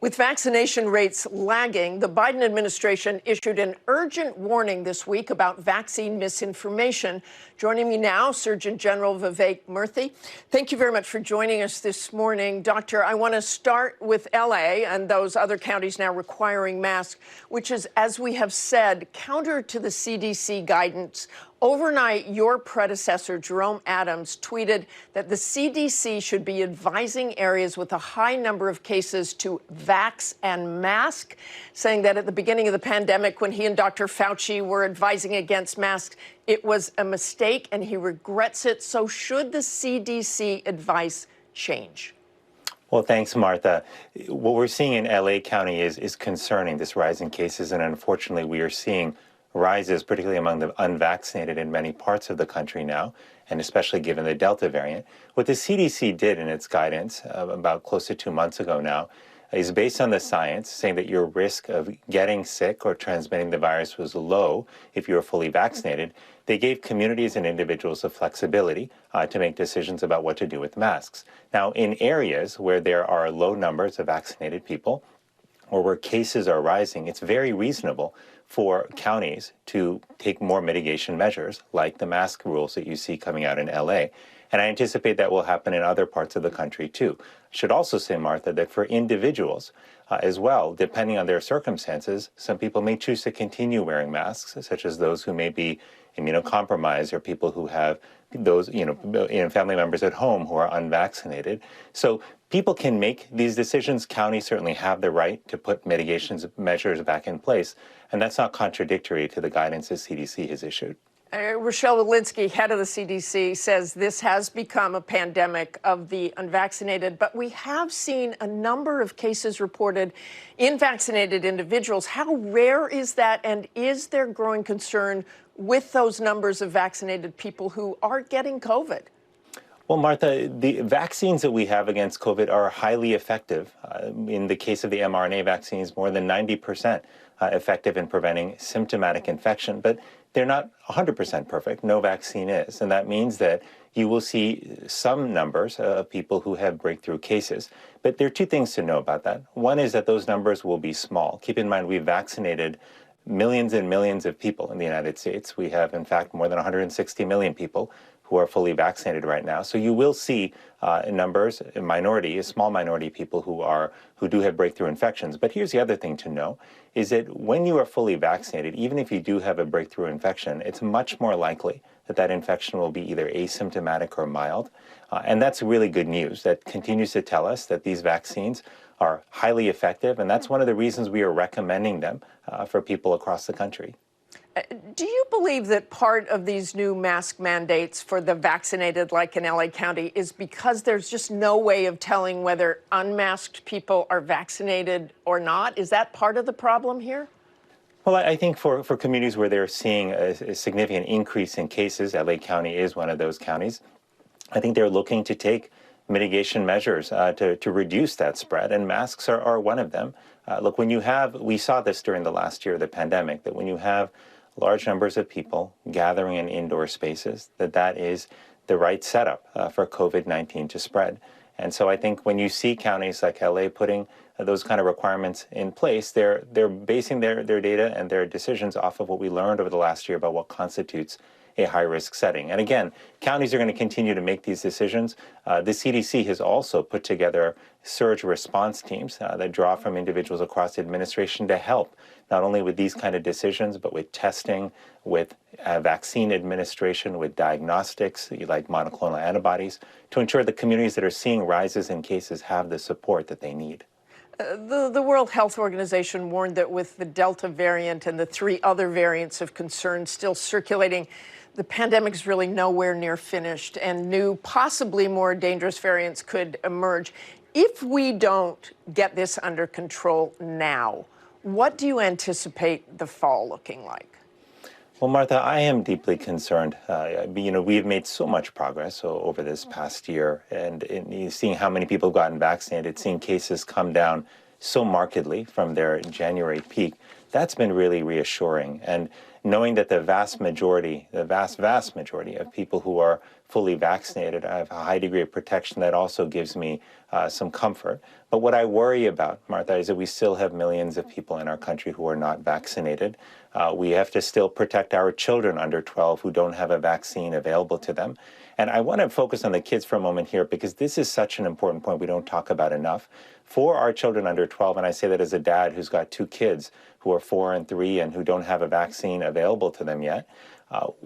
With vaccination rates lagging, the Biden administration issued an urgent warning this week about vaccine misinformation. Joining me now, Surgeon General Vivek Murthy. Thank you very much for joining us this morning. Doctor, I want to start with LA and those other counties now requiring masks, which is, as we have said, counter to the CDC guidance. Overnight, your predecessor, Jerome Adams, tweeted that the CDC should be advising areas with a high number of cases to vax and mask, saying that at the beginning of the pandemic, when he and Dr. Fauci were advising against masks, it was a mistake and he regrets it. So should the CDC advice change? Well, thanks, Martha. What we're seeing in LA County is concerning, this rise in cases, and unfortunately we are seeing rises, particularly among the unvaccinated in many parts of the country now, and especially given the Delta variant. What the CDC did in its guidance about close to 2 months ago now is based on the science, saying that your risk of getting sick or transmitting the virus was low if you were fully vaccinated. They gave communities and individuals the flexibility to make decisions about what to do with masks. Now, in areas where there are low numbers of vaccinated people, or where cases are rising, it's very reasonable for counties to take more mitigation measures, like the mask rules that you see coming out in LA. And I anticipate that will happen in other parts of the country too. I should also say, Martha, that for individuals as well, depending on their circumstances, some people may choose to continue wearing masks, such as those who may be immunocompromised or people who have those, family members at home who are unvaccinated. So people can make these decisions. Counties certainly have the right to put mitigation measures back in place, and that's not contradictory to the guidance the CDC has issued. Rochelle Walensky, head of the CDC, says this has become a pandemic of the unvaccinated, but we have seen a number of cases reported in vaccinated individuals. How rare is that, and is there growing concern with those numbers of vaccinated people who are getting COVID? Well, Martha, the vaccines that we have against COVID are highly effective. In the case of the mRNA vaccines, more than 90% effective in preventing symptomatic infection, but they're not 100% perfect. No vaccine is. And that means that you will see some numbers of people who have breakthrough cases. But there are two things to know about that. One is that those numbers will be small. Keep in mind, we've vaccinated millions and millions of people in the United States. We have, in fact, more than 160 million people who are fully vaccinated right now. So you will see numbers, a small minority of people who do have breakthrough infections. But here's the other thing to know, is that when you are fully vaccinated, even if you do have a breakthrough infection, it's much more likely that that infection will be either asymptomatic or mild. And that's really good news. That continues to tell us that these vaccines are highly effective, and that's one of the reasons we are recommending them for people across the country. Do you believe that part of these new mask mandates for the vaccinated, like in LA County, is because there's just no way of telling whether unmasked people are vaccinated or not? Is that part of the problem here? Well, I think for communities where they're seeing a significant increase in cases, LA County is one of those counties, I think they're looking to take mitigation measures to reduce that spread, and masks are one of them. Look, we saw this during the last year of the pandemic, that when you have large numbers of people gathering in indoor spaces, that is the right setup for COVID-19 to spread. And so I think when you see counties like LA putting those kind of requirements in place, they're basing their data and their decisions off of what we learned over the last year about what constitutes a high-risk setting. And again, counties are going to continue to make these decisions. The CDC has also put together surge response teams that draw from individuals across the administration to help not only with these kind of decisions, but with testing, with vaccine administration, with diagnostics like monoclonal antibodies, to ensure the communities that are seeing rises in cases have the support that they need. The World Health Organization warned that with the Delta variant and the 3 other variants of concern still circulating, the pandemic is really nowhere near finished, and new, possibly more dangerous variants could emerge. If we don't get this under control now, what do you anticipate the fall looking like? Well, Martha, I am deeply concerned. We've made so much progress over this past year, and seeing how many people have gotten vaccinated, seeing cases come down so markedly from their January peak, That's been really reassuring. And knowing that the vast majority of people who are fully vaccinated have a high degree of protection, that also gives me some comfort. But what I worry about, Martha, is that we still have millions of people in our country who are not vaccinated. We have to still protect our children under 12 who don't have a vaccine available to them. And I want to focus on the kids for a moment here, because this is such an important point we don't talk about enough. For our children under 12, and I say that as a dad who's got 2 kids who are 4 and 3 and who don't have a vaccine available to them yet,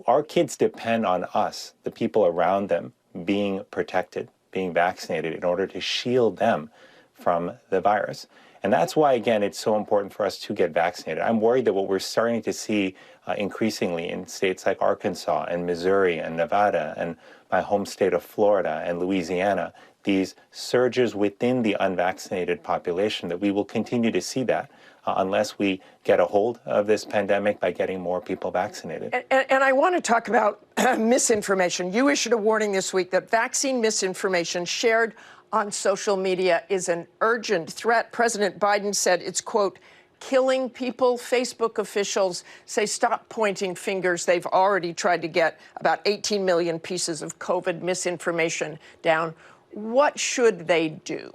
our kids depend on us, the people around them, being protected, being vaccinated in order to shield them from the virus. And that's why, again, it's so important for us to get vaccinated. I'm worried that what we're starting to see increasingly in states like Arkansas and Missouri and Nevada and my home state of Florida and Louisiana, these surges within the unvaccinated population, that we will continue to see that unless we get a hold of this pandemic by getting more people vaccinated. And I want to talk about misinformation. You issued a warning this week that vaccine misinformation shared on social media is an urgent threat. President Biden said it's, quote, killing people. Facebook officials say stop pointing fingers. They've already tried to get about 18 million pieces of COVID misinformation down. What should they do?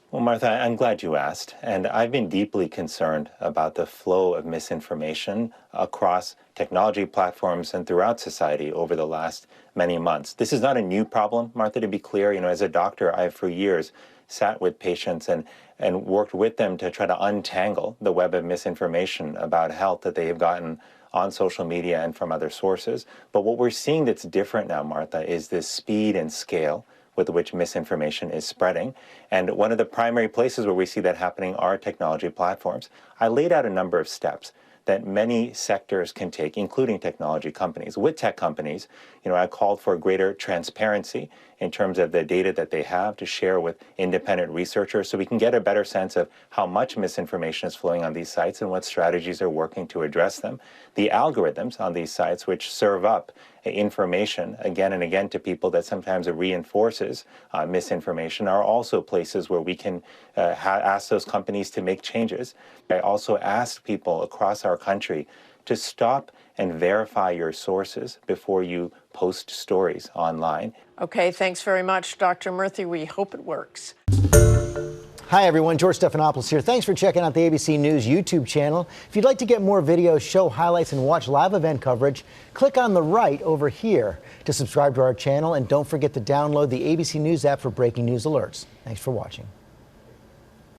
Well, Martha, I'm glad you asked. And I've been deeply concerned about the flow of misinformation across technology platforms and throughout society over the last many months. This is not a new problem, Martha, to be clear. As a doctor, I have for years sat with patients and worked with them to try to untangle the web of misinformation about health that they have gotten on social media and from other sources. But what we're seeing that's different now, Martha, is this speed and scale with which misinformation is spreading. And one of the primary places where we see that happening are technology platforms. I laid out a number of steps that many sectors can take, including technology companies. With tech companies, I called for greater transparency in terms of the data that they have to share with independent researchers, so we can get a better sense of how much misinformation is flowing on these sites and what strategies are working to address them. The algorithms on these sites, which serve up information again and again to people that sometimes reinforces misinformation, are also places where we can ask those companies to make changes. I also asked people across our country to stop and verify your sources before you post stories online. Okay, thanks very much, Dr. Murthy. We hope it works. Hi, everyone. George Stephanopoulos here. Thanks for checking out the ABC News YouTube channel. If you'd like to get more videos, show highlights, and watch live event coverage, click on the right over here to subscribe to our channel. And don't forget to download the ABC News app for breaking news alerts. Thanks for watching.